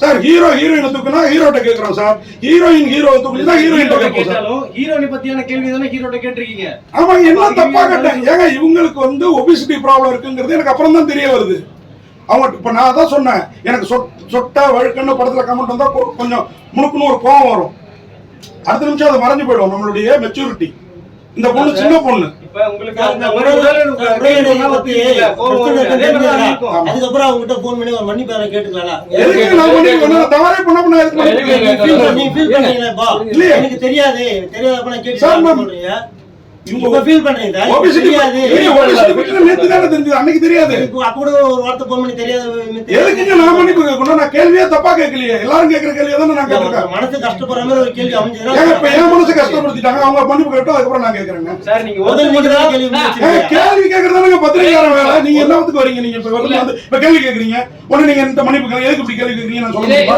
Sir heroine தூக்குனா ஹீரோட்ட கேக்குறோம் sir. Heroine தூக்குனா ஹீரோயின் கேட்டாலும் ஹீரோயினை பத்தியான கேள்வி தானே ஹீரோட்ட கேட்டிருக்கீங்க. ஆமா, என்ன தப்பா கேட்டேன்? ஏங்க இவங்களுக்கு வந்து ஒபிசிட்டி ப்ராப்ளம் இருக்குங்கிறது எனக்கு அப்புறம் தான் தெரிய வருது. அவங்க இப்ப நான் தான் சொன்னேன், எனக்கு சொட்டா வழுக்கன்னு படத்துல கமெண்ட் வந்தா கொஞ்சம் முழுக்குன்னு ஒரு கோவம் வரும். அடுத்த நிமிஷம் அது மறைஞ்சு போயிடும். நம்மளுடைய மெச்சூரிட்டி. இந்த பொண்ணு சின்ன பொண்ணு. இப்ப உங்களுக்கு அதுக்கப்புறம் அவங்ககிட்ட போன் பண்ணி ஒரு மன்னிப்பு கேட்டுக்கலாம். தவறே பண்ண எனக்கு தெரியாது தெரியாதப்ப நான் கேட்டு இவங்க ஃபீல் பண்றீங்க. நேத்து தானே தெரிஞ்சது, அன்னைக்கு தெரியாது. அப்போ ஒரு வார்த்தை போன் பண்ணி தெரியாது. எதுக்குங்க நான் மன்னிப்பு கேட்கணும்? நான் கேள்வியே தப்பா கேட்கலையே. எல்லாரும் கேட்கிற கேள்வியை தானே நான் கேட்கிறேன். மனசு கஷ்டப்படுற மாதிரி ஒரு கேள்வி அமைஞ்சது. இப்ப என் மனசு கஷ்டப்படுத்திட்டாங்க, அவங்க மன்னிப்பு கேட்டோம். அதுக்கப்புறம் நான் கேட்கறேங்க. சார் நீங்க கேள்வி கேட்கறதானுங்க பத்திரிகையாளர் வேலை. நீங்க எல்லாத்துக்கும் வரீங்க. நீங்க இப்ப கேள்வி கேட்கறீங்க, உடனே நீங்க இந்த மன்னிப்பு எதுக்கு இப்படி கேள்வி கேட்கறீங்க நான் சொல்ல முடியுமா?